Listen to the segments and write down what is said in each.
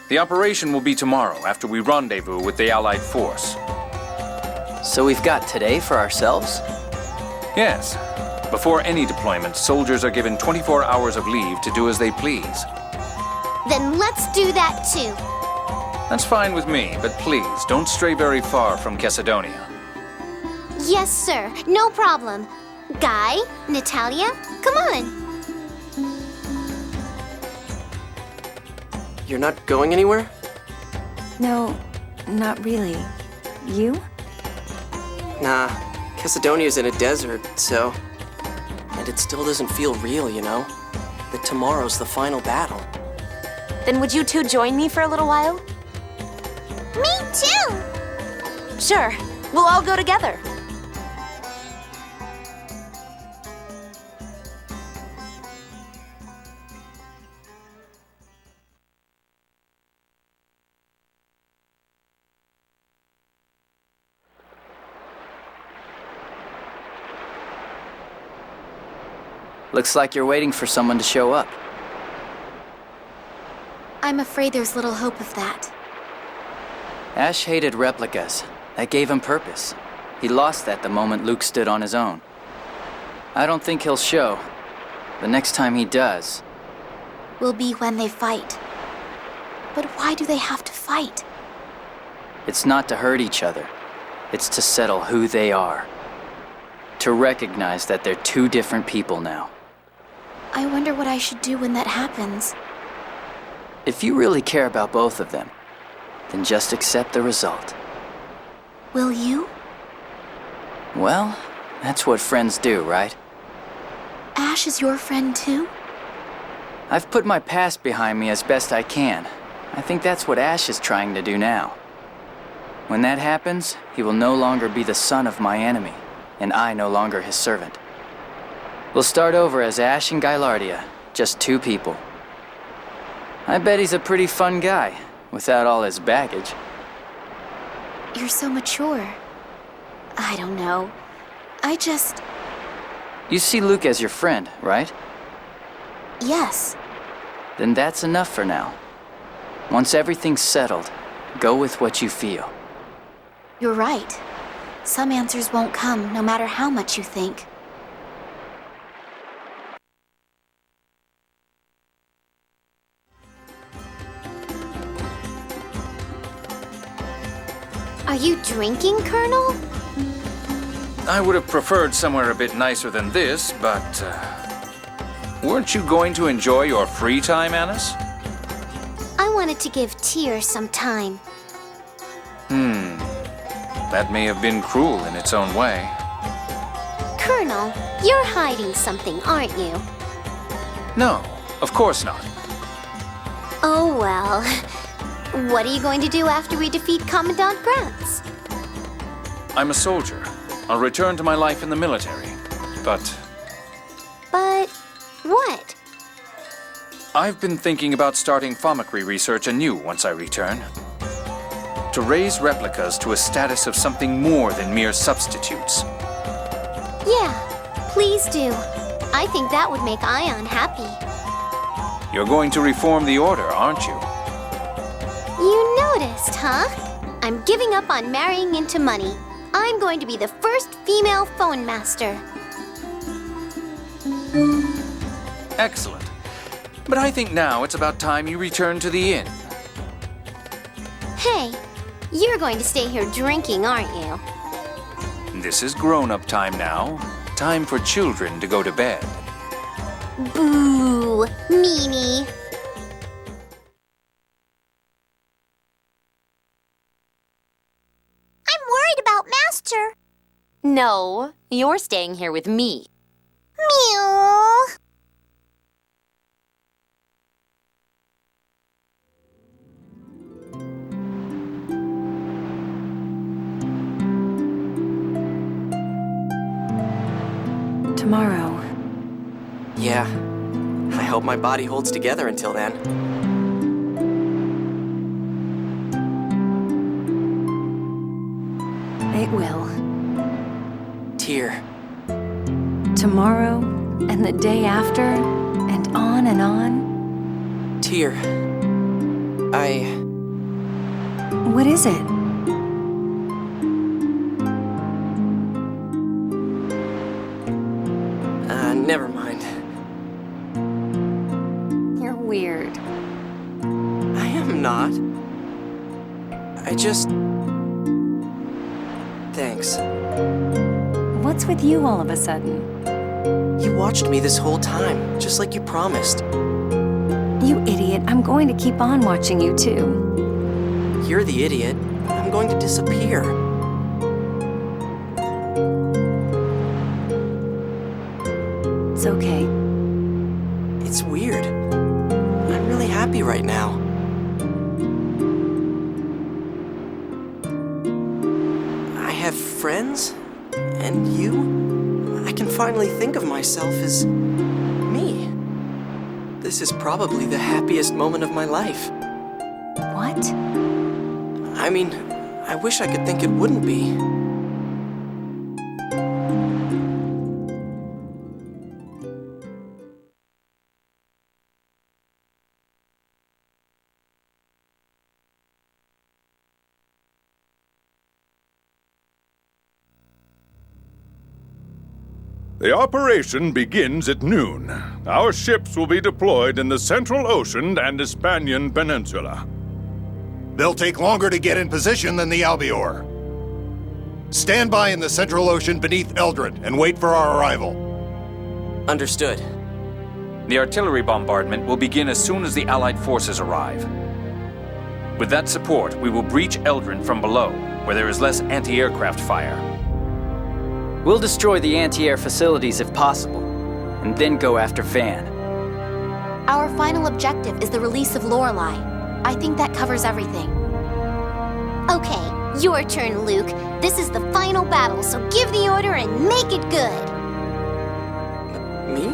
The operation will be tomorrow after we rendezvous with the Allied force. So we've got today for ourselves? Yes. Before any deployment, soldiers are given 24 hours of leave to do as they please. Then let's do that too. That's fine with me, but please, don't stray very far from Chesedonia. Yes, sir. No problem. Guy, Natalia, come on. You're not going anywhere? No, not really. You? Nah, Chesedonia's in a desert, so... And it still doesn't feel real, you know? That tomorrow's the final battle. Then would you two join me for a little while? Me too. Sure. We'll all go together. Looks like you're waiting for someone to show up. I'm afraid there's little hope of that. Ash hated replicas. That gave him purpose. He lost that the moment Luke stood on his own. I don't think he'll show. The next time he does... will be when they fight. But why do they have to fight? It's not to hurt each other. It's to settle who they are. To recognize that they're two different people now. I wonder what I should do when that happens. If you really care about both of them, then just accept the result. Will you? Well, that's what friends do, right? Ash is your friend too? I've put my past behind me as best I can. I think that's what Ash is trying to do now. When that happens, he will no longer be the son of my enemy, and I no longer his servant. We'll start over as Ash and Gylardia, just two people. I bet he's a pretty fun guy, without all his baggage. You're so mature. I don't know. You see Luke as your friend, right? Yes. Then that's enough for now. Once everything's settled, go with what you feel. You're right. Some answers won't come, no matter how much you think. Are you drinking, Colonel? I would have preferred somewhere a bit nicer than this, but... weren't you going to enjoy your free time, Annis? I wanted to give Tyr some time. That may have been cruel in its own way. Colonel, you're hiding something, aren't you? No, of course not. Oh, well. What are you going to do after we defeat Commandant Grants? I'm a soldier. I'll return to my life in the military. But But what? I've been thinking about starting Famicry research anew once I return. To raise replicas to a status of something more than mere substitutes. Yeah, please do. I think that would make Ion happy. You're going to reform the Order, aren't you? You noticed, huh? I'm giving up on marrying into money. I'm going to be the first female phone master. Excellent. But I think now it's about time you return to the inn. Hey, you're going to stay here drinking, aren't you? This is grown-up time now. Time for children to go to bed. Boo, meanie. I'm worried about Master. No, you're staying here with me. Meow. Tomorrow. Yeah. I hope my body holds together until then. It will. Tyr. Tomorrow, and the day after, and on and on. Tyr. What is it? Never mind. You're weird. I am not. I just... Thanks. What's with you all of a sudden? You watched me this whole time, just like you promised. You idiot, I'm going to keep on watching you too. You're the idiot. I'm going to disappear. It's okay. It's weird. I'm really happy right now. I have friends, and you? I can finally think of myself as me. This is probably the happiest moment of my life. What? I mean, I wish I could think it wouldn't be. The operation begins at noon. Our ships will be deployed in the Central Ocean and Hispanian Peninsula. They'll take longer to get in position than the Albior. Stand by in the Central Ocean beneath Eldrant and wait for our arrival. Understood. The artillery bombardment will begin as soon as the Allied forces arrive. With that support, we will breach Eldrant from below, where there is less anti-aircraft fire. We'll destroy the anti-air facilities if possible, and then go after Van. Our final objective is the release of Lorelei. I think that covers everything. Okay, your turn, Luke. This is the final battle, so give the order and make it good. Me?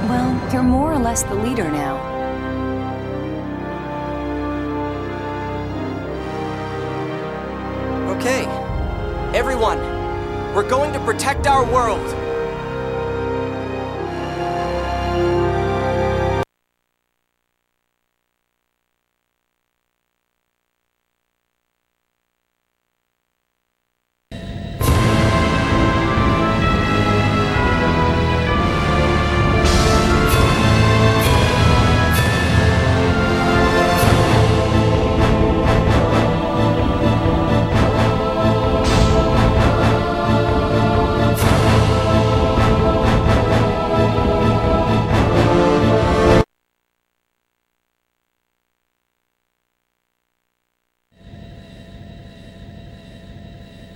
Well, you're more or less the leader now. Okay. Everyone, we're going to protect our world.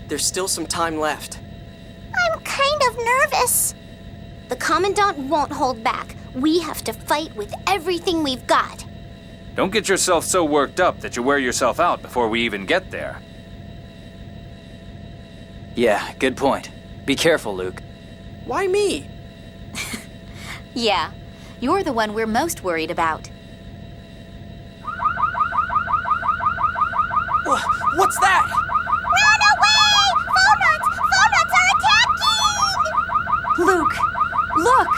There's still some time left. I'm kind of nervous. The Commandant won't hold back. We have to fight with everything we've got. Don't get yourself so worked up that you wear yourself out before we even get there. Yeah, good point. Be careful, Luke. Why me? Yeah, you're the one we're most worried about. What's that? Run away! Phonuts are attacking! Luke, look!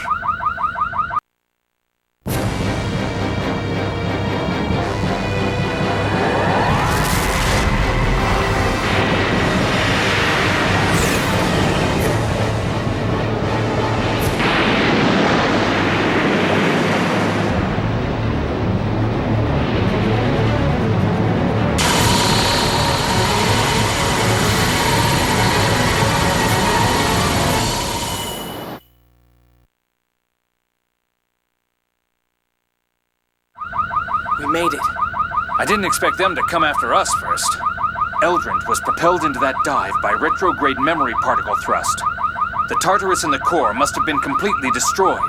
We made it. I didn't expect them to come after us first. Eldrant was propelled into that dive by retrograde memory particle thrust. The Tartarus in the core must have been completely destroyed.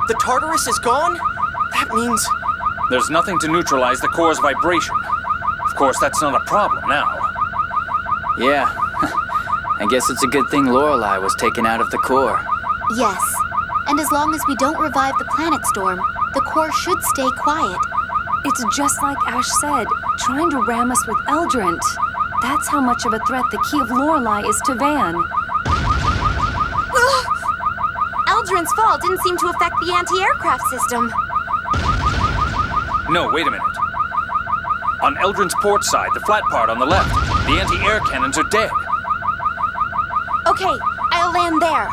The Tartarus is gone? That means... There's nothing to neutralize the core's vibration. Of course, that's not a problem now. Yeah, I guess it's a good thing Lorelei was taken out of the core. Yes, and as long as we don't revive the planet storm, the core should stay quiet. It's just like Ash said, trying to ram us with Eldrant. That's how much of a threat the Key of Lorelei is to Van. Eldrant's fall didn't seem to affect the anti-aircraft system. No, wait a minute. On Eldrant's port side, the flat part on the left, the anti-air cannons are dead. Okay, I'll land there.